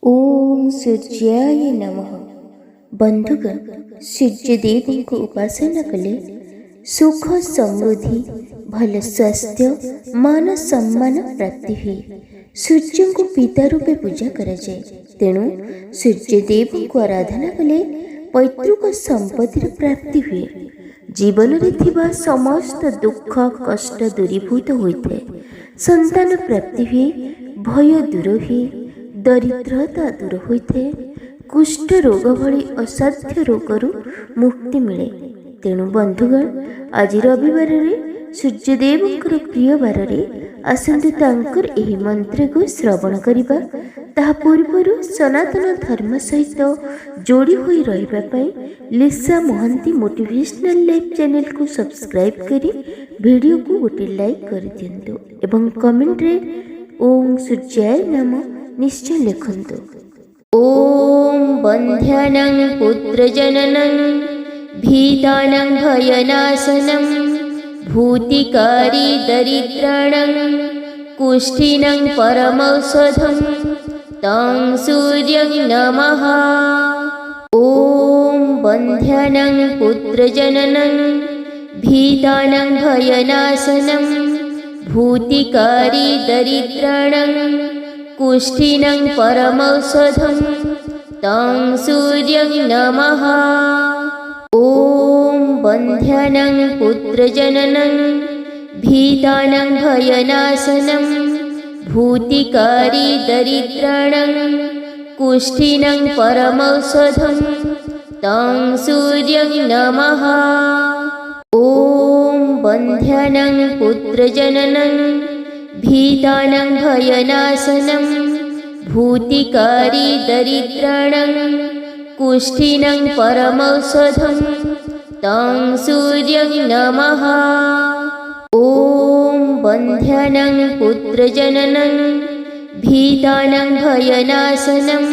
ओम सूर्याय नमः। बंधुगण, सूर्यदेव को उपासना कले सुख समृद्धि भल स्वास्थ्य मान सम्मान प्राप्ति हुए। सूर्य को पिता रूपे पूजा करा जाए, तेणु सूर्यदेव को आराधना कले पैतृक संपत्तिर प्राप्ति हुए। जीवन रे थिबा समस्त दुख कष्ट दूरीभूत होइथे, संतान प्राप्ति हुए, भय दूर हुए, दरिद्रता दूर होइथे, कुष्ठ रोग भली असाध्य रोगरू मुक्ति मिले। तेणु बंधुगण, आज रविवार रे सूर्यदेवंकर प्रिय बार रे आसंतु तांकर एही मंत्र को श्रवण करिबा। ताहा पूर्वरु सनातन धर्म सहित जोड़ी होई रहिबा पई लिसा मोहंती मोटिवेशनल लाइफ चैनल को सब्सक्राइब करी वीडियो को गोटे लाइक कर दियंतु एवं कमेंट रे ओम सूर्याय नमः निश्चय लिखंतु। ओम बंध्यानं पुत्रजननं भीतानं भयनाशनं भूतिकारी दरिद्राणं कुष्ठिनं परमौषधं तं सूर्यं नमः। ओम बंध्यानं पुत्रजननं भीतानं भयनाशनं भूतिकारी दरिद्राणं कुष्ठिनं परमौषधं तं सूर्यं नमः। ओम बंध्यानं पुत्रजननं भीतानं भयनाशनं भूतिकारी दरिद्राणं कुष्ठिनं परमौषधं तं सूर्यं नमः। ओम बंध्यानं पुत्रजननं भीतानं भयनाशनं भूतिकारी दरिद्राणं कुष्ठिनं परमौषधं तं सूर्यं नमः। ओम बंध्यानं पुत्रजननं भीतानं भयनाशनं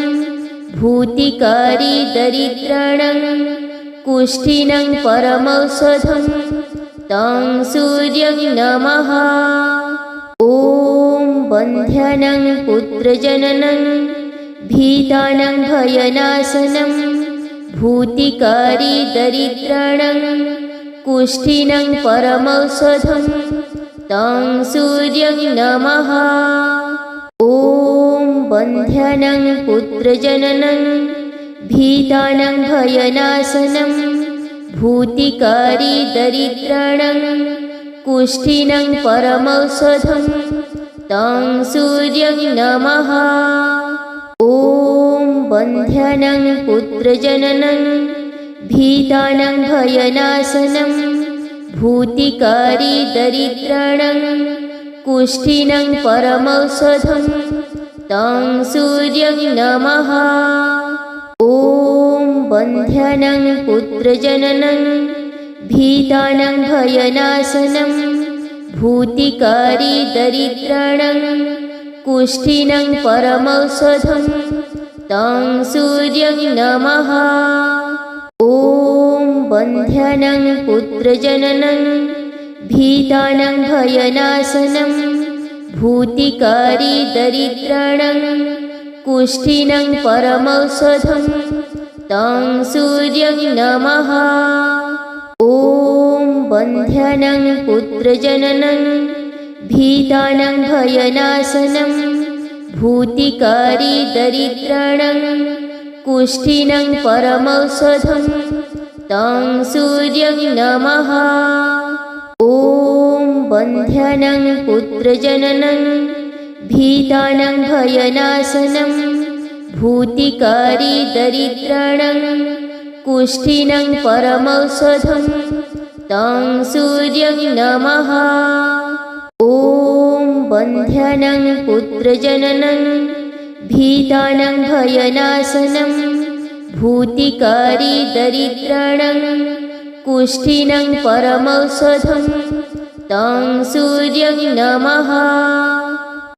भूतिकारी दरिद्राणं कुष्ठिनं परमौषधं तं सूर्यं नमः। ओम बंध्यानं पुत्रजननं भीतानं भयनाशनं भूतिकारी दरिद्राणं कुष्ठिनं परमौषधं तं सूर्यं नमः। ओम बंध्यानं पुत्रजननं भीतानं भयनाशनं भूतिकारी दरिद्राणं कुष्ठिनं परमौषधं तं सूर्यं नमः। ओम बंध्यानं पुत्रजननं भीतानं भयनाशनं भूतिकारी दरिद्राणं कुष्ठिनं परमौषधं तं सूर्यं नमः। ओम बंध्यानं पुत्रजननं भीतानं भयनाशनं भूतिकारी दरिद्राणं कुष्ठिनं परमौषधं तं सूर्यं नमः। ओम बंध्यानं पुत्रजननं भीतानं भयनाशनं भूतिकारी दरिद्राणं कुष्ठिनं परमौषधं तं सूर्यं नमः। ओम बंध्यानं पुत्रजननं भीतानं भयनाशनं भूतिकारी दरिद्राणं कुष्ठिनं परमौषधं तं सूर्यं नमः। ओम बंध्यानं पुत्रजननं भीतानं भयनाशनं भूतिकारी दरिद्राणं कुष्ठिनं परमौषधं तं सूर्यं नमः। ओम बंध्यानं पुत्रजननं भीतानं भयनाशनं भूतिकारी दरिद्राणं कुष्ठिनं परमौषधं तं सूर्यं नमः।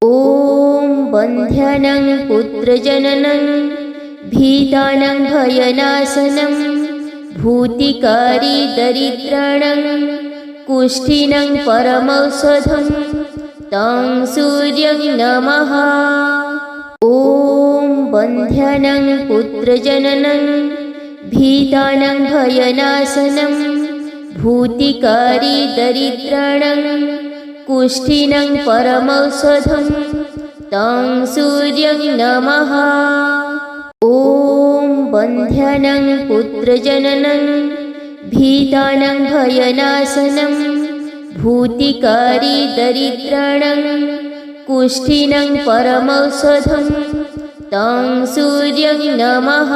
ओम बंध्यानं पुत्रजननं भीतानं भयनाशनं भूतिकारी दरिद्राणं कुष्ठिनं परमौषधं तं सूर्यं नमः। ओम बन्ध्यानां पुत्रजननं भीतानां भयनाशनं भूतिकारी दरिद्राणां कुष्ठिनं परमौषधं तं सूर्यं नमः। ॐ बन्ध्यानां पुत्रजननं भीतानां भयनाशनं भूतिकारी दरिद्राणां कुष्ठिनं परमौषधं तं सूर्यं नमः।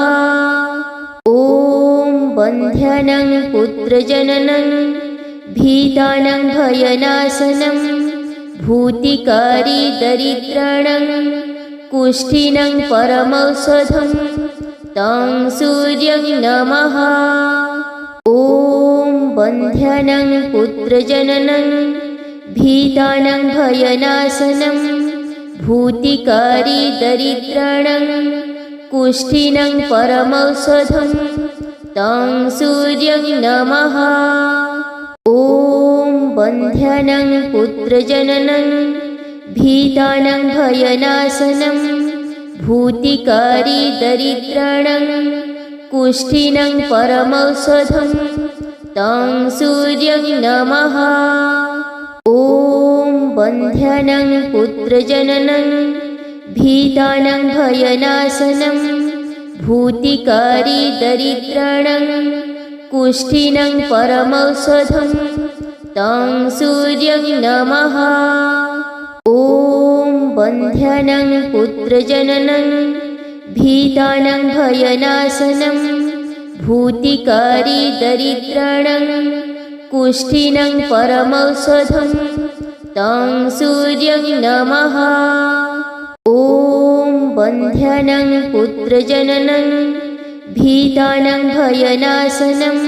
ॐ बन्ध्यानां पुत्रजननं भीतानां भयनाशनं भूतिकारी दरिद्राणां कुष्ठिनं परमौषधं तं सूर्यं नमः। ॐ बन्ध्यानां पुत्रजननं भीतानां भयनाशनं भूतिकारी दरिद्राणां कुष्ठिनं परमौषधं तं सूर्यं नमः। ॐ बन्ध्यानां पुत्रजननं भीतानां भयनाशनं भूतिकारी दरिद्राणां कुष्ठिनं परमौषधं तं सूर्यं नमः। ॐ बन्ध्यानां पुत्रजननं भीतानां भयनाशनं भूतिकारी दरिद्राणां कुष्ठिनं परमौषधं तं सूर्यं नमः। ॐ बन्ध्यानां पुत्रजननं भीतानां भयनाशनं भूतिकारी दरिद्राणां कुष्ठिनं परमौषधं तं सूर्यं नमः। ॐ बन्ध्यानां पुत्रजननं भीतानां भयनाशनं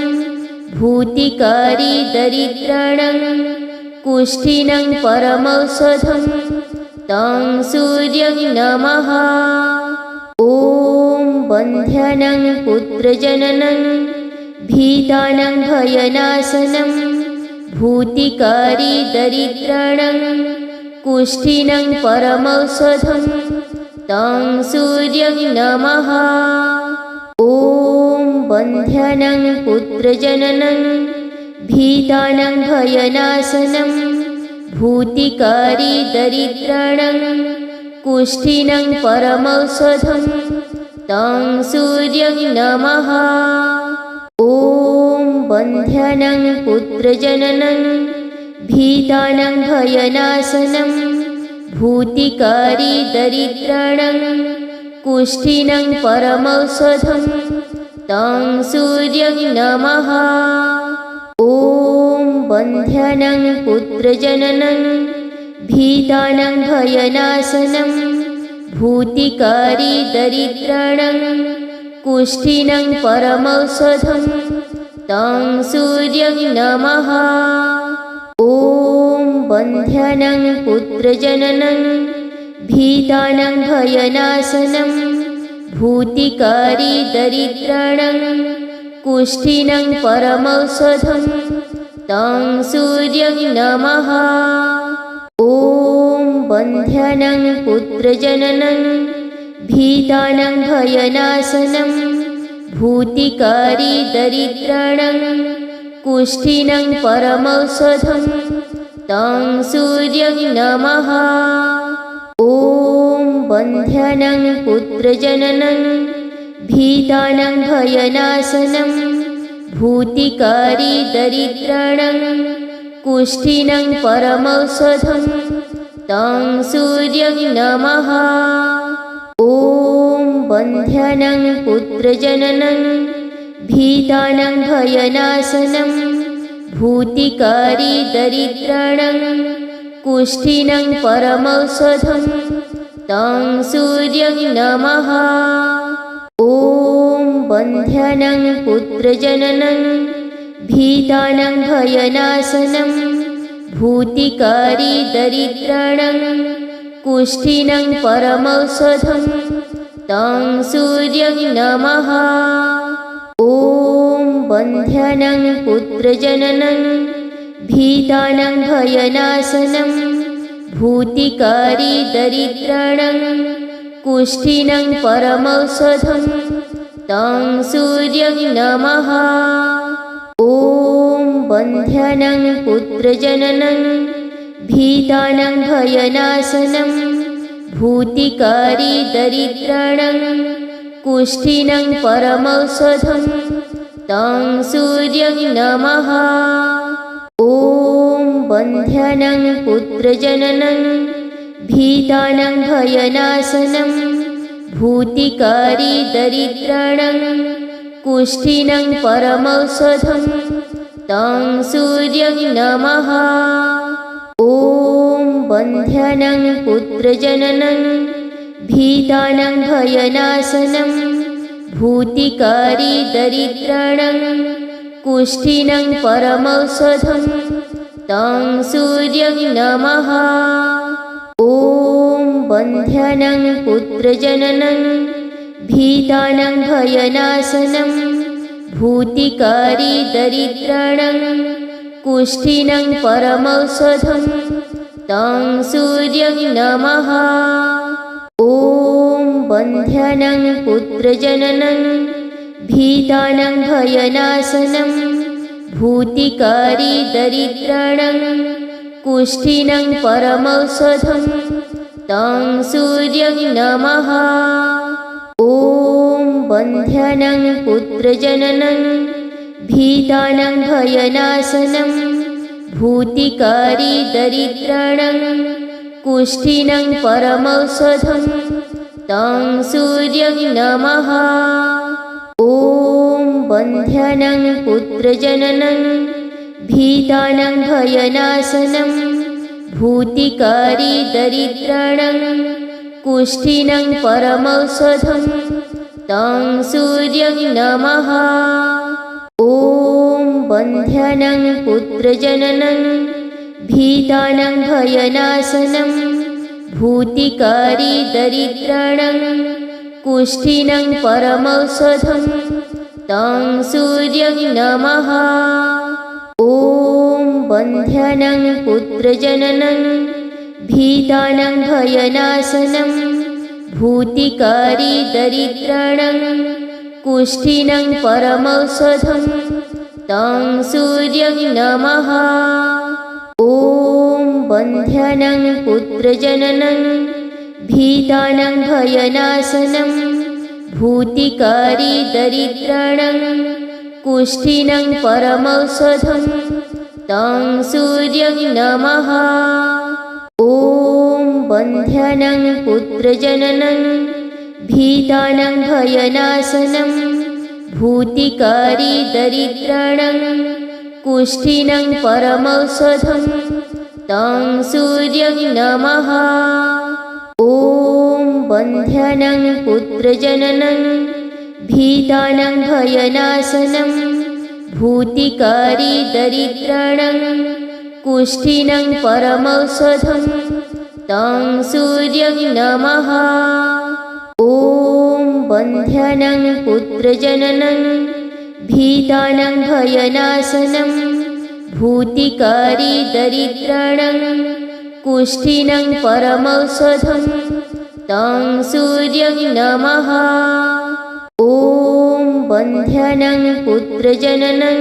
भूतिकारी दरिद्राणां कुष्ठिनं परमौषधं तं सूर्यं नमः। ॐ बन्ध्यानां पुत्रजननं भीतानां भयनाशनं भूतिकारी दरिद्राणां कुष्ठिनं परमौषधं तं सूर्यं नमः। ॐ बन्ध्यानां पुत्रजननं भीतानां भयनाशनं भूतिकारी दरिद्राणां कुष्ठिनं परमौषधं तं सूर्यं नमः। ॐ बन्ध्यानां पुत्रजननं भीतानां भयनाशनं भूतिकारी दरिद्राणां कुष्ठिनं परमौषधं तं सूर्यं नमः। ॐ बन्ध्यानां पुत्रजननं भीतानां भयनाशनं भूतिकारी दरिद्राणां कुष्ठिनं परमौषधं तं सूर्यं नमः। ॐ बन्ध्यानां पुत्रजननं भीतानां भयनाशनं भूतिकारी दरिद्राणां कुष्ठिनं परमौषधं तं सूर्यं नमः। ॐ बन्ध्यानां पुत्रजननं भीतानां भयनाशनं भूतिकारी दरिद्राणां कुष्ठिनं परमौषधं तं सूर्यं नमः। ॐ बन्ध्यानां पुत्रजननं भीतानां भयनाशनं भूतिकारी दरिद्राणां कुष्ठिनं परमौषधं तं सूर्यं नमः। ॐ बन्ध्यानां पुत्रजननं भीतानां भयनाशनं भूतिकारी दरिद्राणां कुष्ठिनं परमौषधं तं सूर्यं नमः। ॐ बन्ध्यानां पुत्रजननं भीतानां भयनाशनं भूतिकारी दरिद्राणां कुष्ठिनं परमौषधं तं सूर्यं नमः। ॐ बन्ध्यानां पुत्रजननं भीतानां भयनाशनं भूतिकारी दरिद्राणां कुष्ठिनं परमौषधं तं सूर्यं नमः। ॐ बन्ध्यानां पुत्रजननं भीतानां भयनाशनं भूतिकारी दरिद्राणां कुष्ठिनं परमौषधं तं सूर्यं नमः। ॐ बन्ध्यानां पुत्रजननं भीतानां भयनाशनं भूतिकारी दरिद्राणां कुष्ठिनं परमौषधं तं सूर्यं नमः। ॐ बन्ध्यानां पुत्रजननं भीतानां भयनाशनं भूतिकारी दरिद्राणां कुष्ठिनं परमौषधं तं सूर्यं नमः। ॐ बन्ध्यानां पुत्रजननं भीतानां भयनाशनं भूतिकारी दरिद्राणां कुष्ठिनं परमौषधं तं सूर्यं नमः। ॐ बन्ध्यानां पुत्रजननं भीतानां भयनाशनं भूतिकारी दरिद्राणां कुष्ठिनं परमौषधं तं सूर्यं नमः। ॐ बन्ध्यानां पुत्रजननं भीतानां भयनाशनं भूतिकारी दरिद्राणां कुष्ठिनं परमौषधं तं सूर्यं नमः। ॐ बन्ध्यानां पुत्रजननं भीतानां भयनाशनं भूतिकारी दरिद्राणां कुष्ठिनं परमौषधं तं सूर्यं नमः। ॐ बन्ध्यानां पुत्रजननं भीतानां भयनाशनं भूतिकारी दरिद्राणां कुष्ठिनं परमौषधं तं सूर्यं नमः। ॐ बन्ध्यानां पुत्रजननं भीतानां भयनाशनं भूतिकारी दरिद्राणां कुष्ठिनं परमौषधं तं सूर्यं नमः। ॐ बन्ध्यानां पुत्रजननं भीतानां भयनाशनं भूतिकारी दरिद्राणां कुष्ठिनं परमौषधं तं सूर्यं नमः। ॐ बन्ध्यानां पुत्रजननं भीतानां भयनाशनं भूतिकारी दरिद्राणां कुष्ठिनं परमौषधं तं सूर्यं नमः। ॐ बन्ध्यानां पुत्रजननं भीतानां भयनाशनं भूतिकारी दरिद्राणां कुष्ठिनं परमौषधं तं सूर्यं नमः। ॐ बन्ध्यानां पुत्रजननं भीतानां भयनाशनं भूतिकारी दरिद्राणां कुष्ठिनं परमौषधं तं सूर्यं नमः। ॐ बन्ध्यानां पुत्रजननं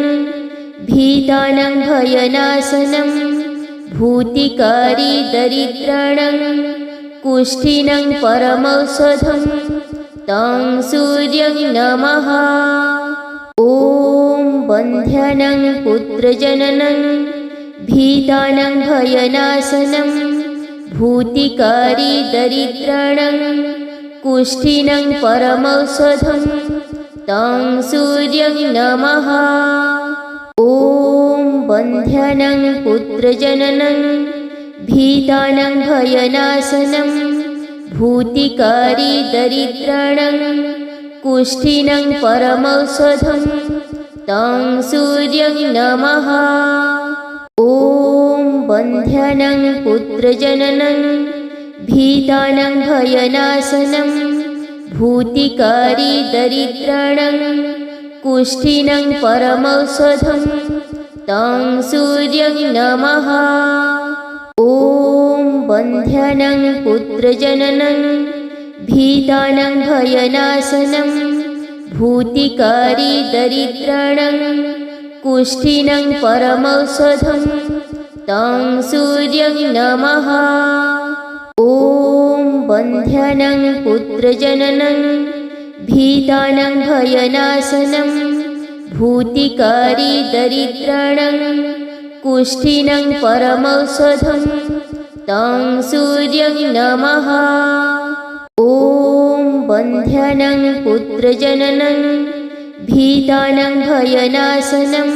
भीतानां भयनाशनं भूतिकारी दरिद्राणां कुष्ठिनं परमौषधं तं सूर्यं नमः। ॐ बन्ध्यानां पुत्रजननं भीतानां भयनाशनं भूतिकारी दरिद्राणां कुष्ठिनं परमौषधं तं सूर्यं नमः। ॐ बन्ध्यानां पुत्रजननं भीतानां भयनाशनं भूतिकारी दरिद्राणां कुष्ठिनं परमौषधं तं सूर्यं नमः। ॐ बन्ध्यानां पुत्रजननं भीतानां भयनाशनं भूतिकारी दरिद्राणां कुष्ठिनं परमौषधं तं सूर्यं नमः। ॐ बन्ध्यानां पुत्रजननं भीतानां भयनाशनं भूतिकारी दरिद्राणां कुष्ठिनं परमौषधं तं सूर्यं नमः। ॐ बन्ध्यानां पुत्रजननं भीतानां भयनाशनं भूतिकारी दरिद्राणां कुष्ठिनं परमौषधं तं सूर्यं नमः। ॐ बन्ध्यानां पुत्रजननं भीतानां भयनाशनं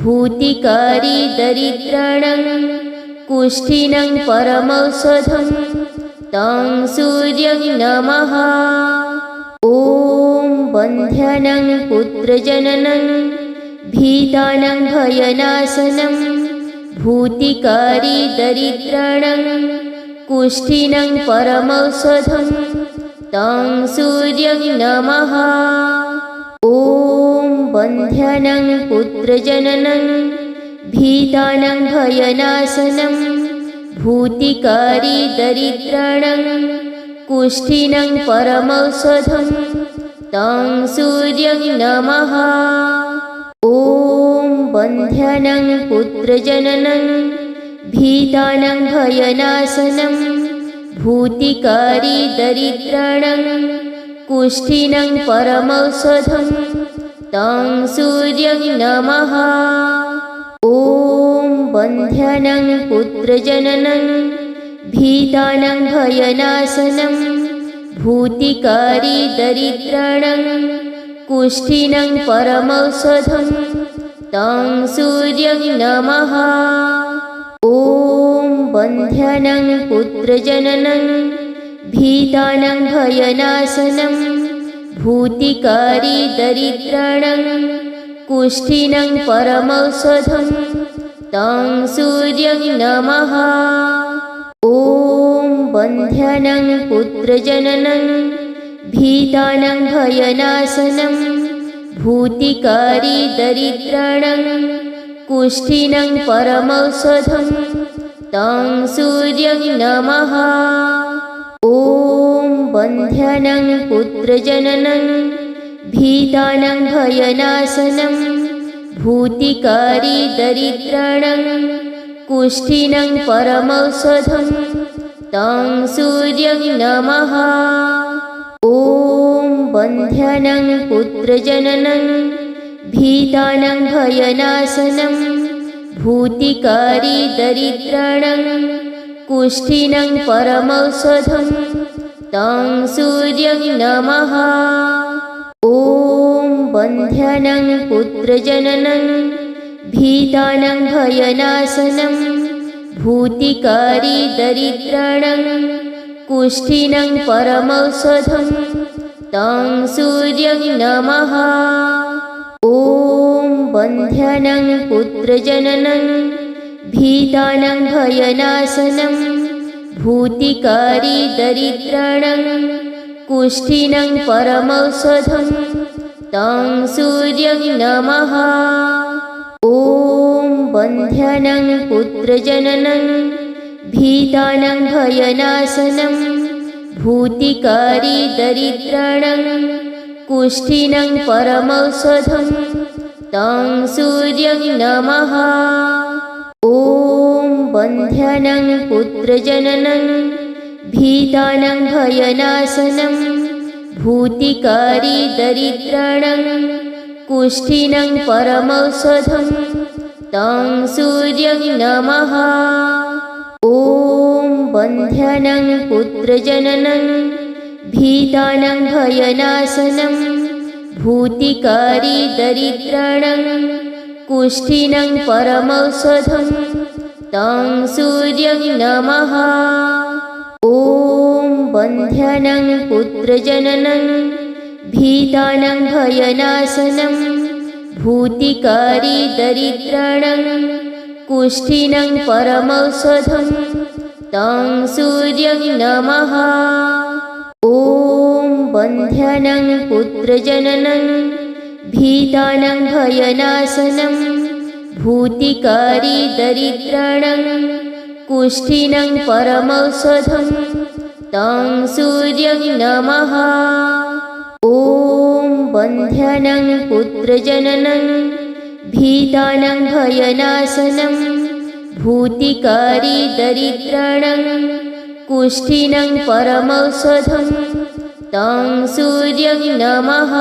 भूतिकारी दरिद्राणां कुष्ठिनं परमौषधं तं सूर्यं नमः। ॐ बन्ध्यानां पुत्रजननं भीतानां भयनाशनं भूतिकारी दरिद्राणां कुष्ठिनं परमौषधं तं सूर्यं नमः। ॐ बन्ध्यानां पुत्रजननं भीतानां भयनाशनं भूतिकारी दरिद्राणां कुष्ठिनं परमौषधं तं सूर्यं नमः। ॐ बन्ध्यानां पुत्रजननं भीतानां भयनाशनं भूतिकारी दरिद्राणां कुष्ठिनं परमौषधं तं सूर्यं नमः। ॐ बन्ध्यानां पुत्रजननं भीतानां भयनाशनं भूतिकारी दरिद्राणां कुष्ठिनं परमौषधं तं सूर्यं नमः। ॐ बन्ध्यानां पुत्रजननं भीतानां भयनाशनं भूतिकारी दरिद्राणां कुष्ठिनं परमौषधं तं सूर्यं नमः। ॐ बन्ध्यानां पुत्रजननं भीतानां भयनाशनं भूतिकारी दरिद्राणां कुष्ठिनं परमौषधं तं सूर्यं नमः। ॐ बन्ध्यानां पुत्रजननं भीतानां भयनाशनं भूतिकारी दरिद्राणां कुष्ठिनं परमौषधं तं सूर्यं नमः। ॐ बन्ध्यानां पुत्रजननं भीतानां भयनाशनं भूतिकारी दरिद्राणां कुष्ठिनं परमौषधं तं सूर्यं नमः। ॐ बन्ध्यानां पुत्रजननं भीतानां भयनाशनं भूतिकारी दरिद्राणां कुष्ठिनं परमौषधं तं सूर्यं नमः। ॐ बन्ध्यानां पुत्रजननं भीतानां भयनाशनं भूतिकारी दरिद्राणां कुष्ठिनं परमौषधं तं सूर्यं नमः। ॐ बन्ध्यानां पुत्रजननं भीतानां भयनाशनं भूतिकारी दरिद्राणां कुष्ठिनं परमौषधं तं सूर्यं नमः। ॐ बन्ध्यानां पुत्रजननं भीतानां भयनाशनं भूतिकारी दरिद्राणां कुष्ठिनं परमौषधं तं सूर्यं नमः। ॐ बन्ध्यानां पुत्रजननं भीतानां भयनाशनं भूतिकारी दरिद्राणां कुष्ठिनं परमौषधं तं सूर्यं नमः। ॐ बन्ध्यानां पुत्रजननं भीतानां भयनाशनं भूतिकारी दरिद्राणां कुष्ठिनं परमौषधं तं सूर्यं नमः। ॐ बन्ध्यानां पुत्रजननं भीतानां भयनाशनं भूतिकारी दरिद्राणां कुष्ठिनं परमौषधं तं सूर्यं नमः। ॐ बन्ध्यानां पुत्रजननं भीतानां भयनाशनं भूतिकारी दरिद्राणां कुष्ठिनं परमौषधं तं सूर्यं नमः।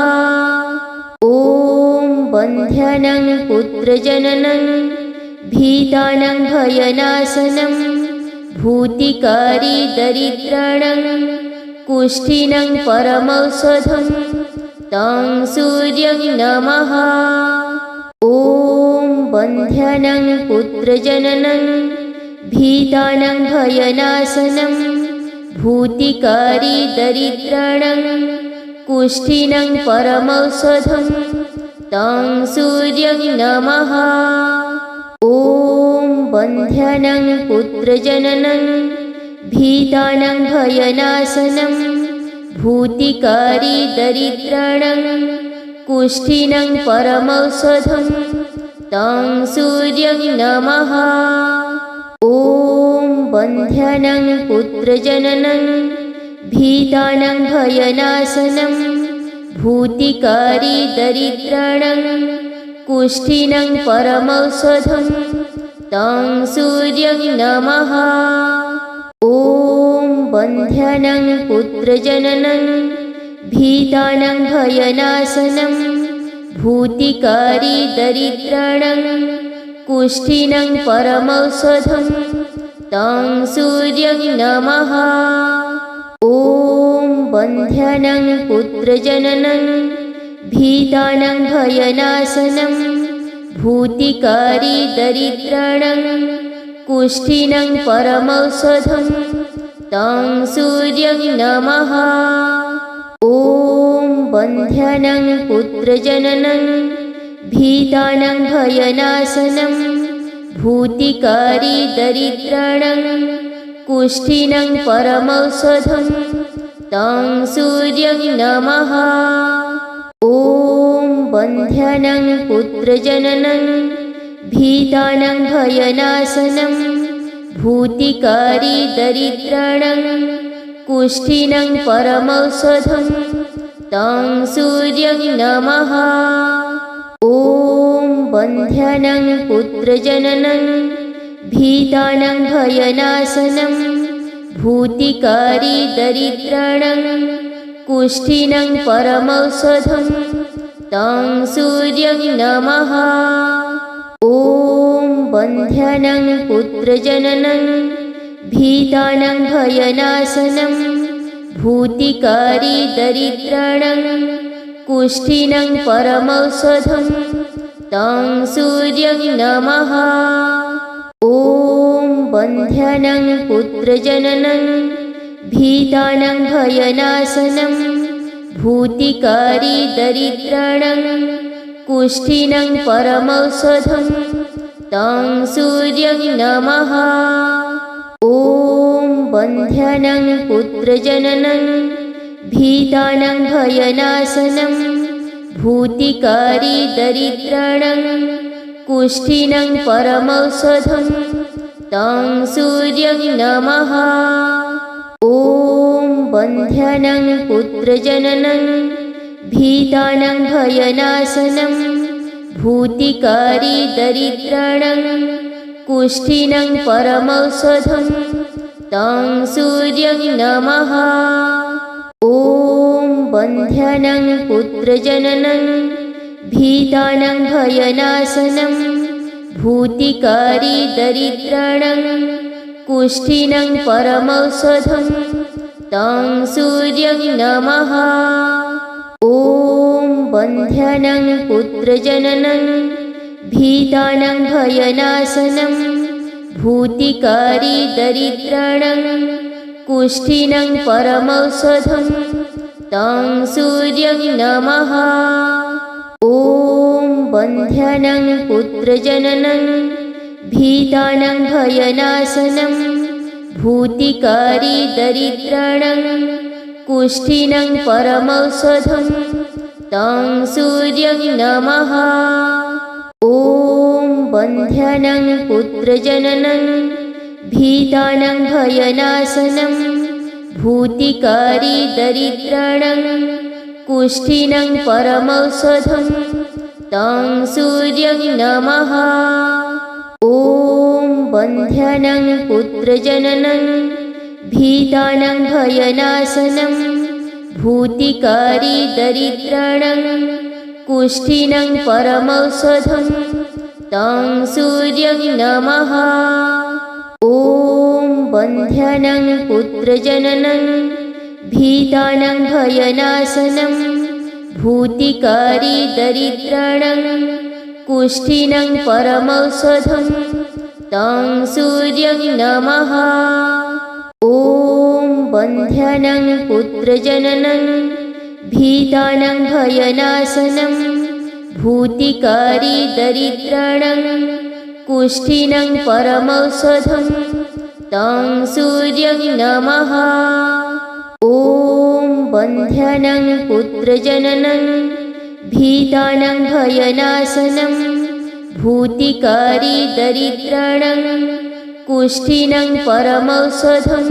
ॐ बन्ध्यानां पुत्रजननं भीतानां भयनाशनं भूतिकारी दरिद्राणां कुष्ठिनं परमौषधं तं सूर्यं नमः। ॐ बन्ध्यानां पुत्रजननं भीतानां भयनाशनं भूतिकारी दरिद्राणां कुष्ठिनं परमौषधं तं सूर्यं नमः। ॐ बन्ध्यानां पुत्रजननं भीतानां भयनाशनं भूतिकारी दरिद्राणां कुष्ठिनं परमौषधं तं सूर्यं नमः। ॐ बन्ध्यानां पुत्रजननं भीतानां भयनाशनं भूतिकारी दरिद्राणां कुष्ठिनं परमौषधं तं सूर्यं नमः। ॐ बन्ध्यानां पुत्रजननं भीतानां भयनाशनं भूतिकारी दरिद्राणां कुष्ठिनं परमौषधं तं सूर्यं नमः। ॐ बन्ध्यानां पुत्रजननं भीतानां भयनाशनं भूतिकारी दरिद्राणां कुष्ठिनं परमौषधं तं सूर्यं नमः। ॐ बन्ध्यानां पुत्रजननं भीतानां भयनाशनं भूतिकारी दरिद्राणां कुष्ठिनं परमौषधं तं सूर्यं नमः। ॐ बन्ध्यानां पुत्रजननं भीतानां भयनाशनं भूतिकारी दरिद्राणां कुष्ठिनं परमौषधं तं सूर्यं नमः। ॐ बन्ध्यानां पुत्रजननं भीतानां भयनाशनं भूतिकारी दरिद्राणां कुष्ठिनं परमौषधं तं सूर्यं नमः। ॐ बन्ध्यानां पुत्रजननं भीतानां भयनाशनं भूतिकारी दरिद्राणां कुष्ठिनं परमौषधं तं सूर्यं नमः। ॐ बन्ध्यानां पुत्रजननं भीतानां भयनाशनं भूतिकारी दरिद्राणां कुष्ठिनं परमौषधं तं सूर्यं नमः। ॐ बन्ध्यानां पुत्रजननं भीतानां भयनाशनं भूतिकारी दरिद्राणां कुष्ठिनं परमौषधं तं सूर्यं नमः। ॐ बन्ध्यानां पुत्रजननं भीतानां भयनाशनं भूतिकारी दरिद्राणां कुष्ठिनं परमौषधं तं सूर्यं नमः। ॐ बन्ध्यानां पुत्रजननं भीतानां भयनाशनं भूतिकारी दरिद्राणां कुष्ठिनं परमौषधं तं सूर्यं नमः। ॐ बन्ध्यानां पुत्रजननं भीतानां भयनाशनं भूतिकारी दरिद्राणां कुष्ठिनं परमौषधं तं सूर्यं नमः। ॐ बन्ध्यानां पुत्रजननं भीतानां भयनाशनं भूतिकारी दरिद्राणां कुष्ठिनं परमौषधं तं सूर्यं नमः। ॐ बन्ध्यानां पुत्रजननं भीतानां भयनाशनं भूतिकारी दरिद्राणां कुष्ठिनं परमौषधं तं सूर्यं नमः। ॐ बन्ध्यानां पुत्रजननं भीतानां भयनाशनं भूतिकारी दरिद्राणां कुष्ठिनं परमौषधं तं सूर्यं नमः। ॐ बन्ध्यानां पुत्रजननं भीतानां भयनाशनं भूतिकारी दरिद्राणां कुष्ठिनं परमौषधं तं सूर्यं नमः। ॐ बन्ध्यानां पुत्रजननं भीतानां भयनाशनं भूतिकारी दरिद्राणां कुष्ठिनं परमौषधं तं सूर्यं नमः। ॐ बन्ध्यानां पुत्रजननं भीतानां भयनाशनं भूतिकारी दरिद्राणां कुष्ठिनं परमौषधं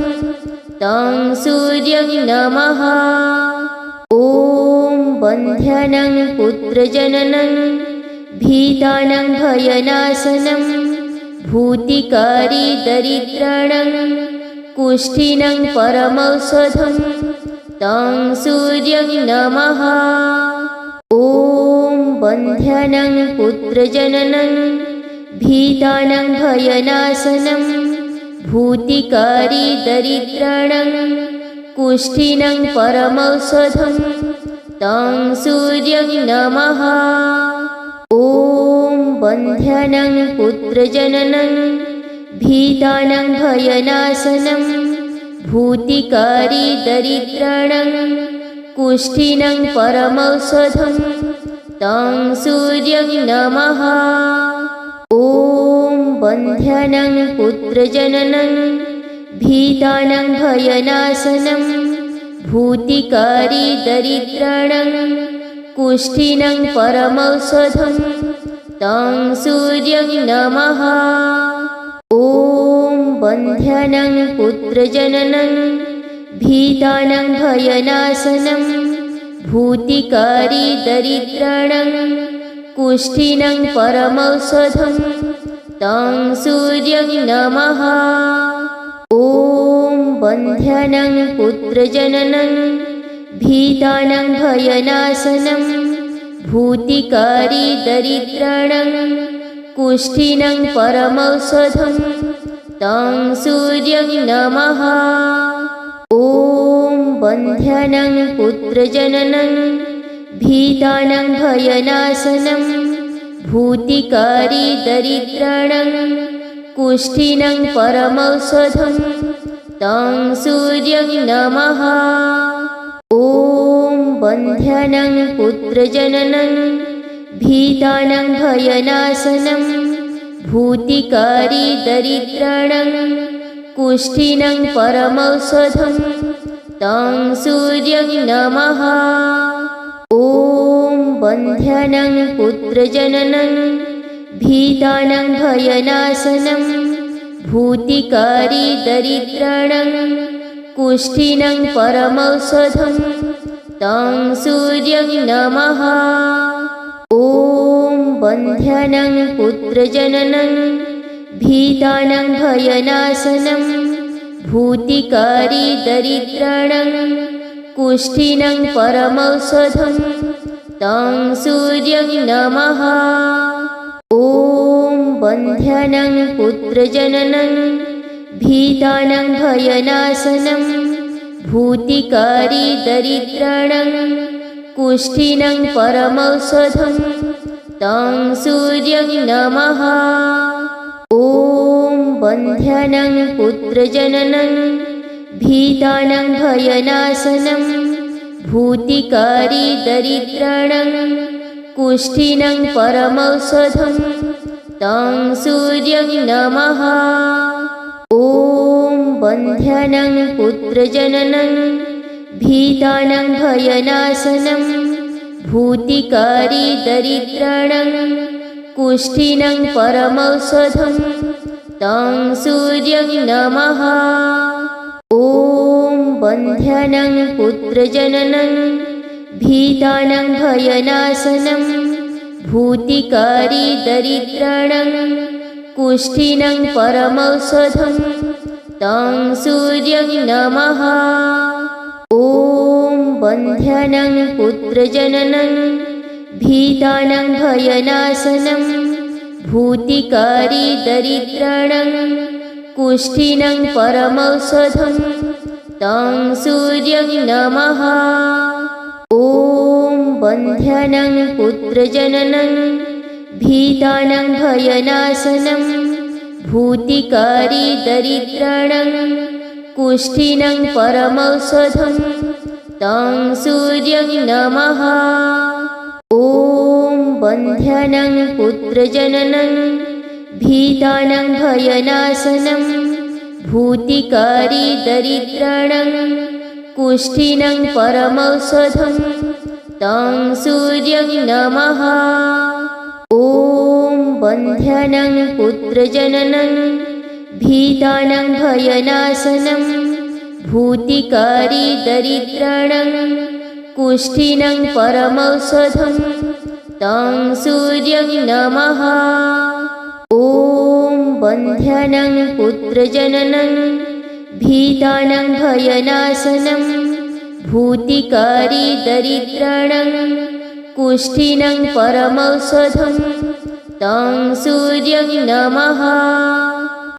तं सूर्यं नमः। ॐ बन्ध्यानां पुत्रजननं भीतानां भयनाशनं भूतिकारी दरिद्राणां कुष्ठिनं परमौषधं तं सूर्यं नमः। ॐ बन्ध्यानां पुत्रजननं भीतानां भयनाशनं भूतिकारी दरिद्राणां कुष्ठिनं परमौषधं तं सूर्यं नमः। ॐ बन्ध्यानां पुत्रजननं भीतानां भयनाशनं भूतिकारी दरिद्राणां कुष्ठिनं परमौषधं तं सूर्यं नमः। ॐ बन्ध्यानां पुत्रजननं भीतानां भयनाशनं भूतिकारी दरिद्राणां कुष्ठिनं परमौषधं तं सूर्यं नमः। ॐ बन्ध्यानां पुत्रजननं भीतानां भयनाशनं भूतिकारी दरिद्राणां कुष्ठिनं परमौषधं तं सूर्यं नमः। ॐ बन्ध्यानां पुत्रजननं भीतानां भयनाशनं भूतिकारी दरिद्राणां कुष्ठिनं परमौषधं तं सूर्यं नमः। ॐ बन्ध्यानां पुत्रजननं भीतानां भयनाशनं भूतिकारी दरिद्राणां कुष्ठिनं परमौषधं तं सूर्यं नमः। ॐ बन्ध्यानां पुत्रजननं भीतानां भयनाशनं भूतिकारी दरिद्राणां कुष्ठिनं परमौषधं तं सूर्यं नमः। ॐ बन्ध्यानां पुत्रजननं भीतानां भयनाशनं भूतिकारी दरिद्राणां कुष्ठिनं परमौषधं तं सूर्यं नमः। ॐ बन्ध्यानां पुत्रजननं भीतानां भयनाशनं भूतिकारी दरिद्राणां कुष्ठिनं परमौषधं तं सूर्यं नमः। ॐ बन्ध्यानां पुत्रजननं भीतानां भयनाशनं भूतिकारी दरिद्राणां कुष्ठिनं परमौषधं तं सूर्यं नमः। ॐ बन्ध्यानां पुत्रजननं भीतानां भयनाशनं भूतिकारी दरिद्राणां कुष्ठिनं परमौषधं तं सूर्यं नमः। ॐ बन्ध्यानां पुत्रजननं भीतानां भयनाशनं भूतिकारी दरिद्राणां कुष्ठिनं परमौषधं तं सूर्यं नमः। ॐ बन्ध्यानां पुत्रजननं भीतानां भयनाशनं भूतिकारी दरिद्राणां कुष्ठिनं परमौषधं तं सूर्यं नमः। ॐ बन्ध्यानां पुत्रजननं भीतानां भयनाशनं भूतिकारी दरिद्राणां कुष्ठिनं परमौषधं तं सूर्यं नमः। ॐ बन्ध्यानां पुत्रजननं भीतानां भयनाशनं भूतिकारी दरिद्राणां कुष्ठिनं परमौषधं तं सूर्यं नमः। ॐ बन्ध्यानां पुत्रजननं भीतानां भयनाशनं भूतिकारी दरिद्राणां कुष्ठिनं परमौषधं तं सूर्यं नमः। ॐ बन्ध्यानां पुत्रजननं भीतानां भयनाशनं भूतिकारी दरिद्राणां कुष्ठिनं परमौषधं तं सूर्यं नमः। ॐ बन्ध्यानां पुत्रजननं भीतानां भयनाशनं भूतिकारी दरिद्राणां कुष्ठिनं परमौषधं तं सूर्यं नमः।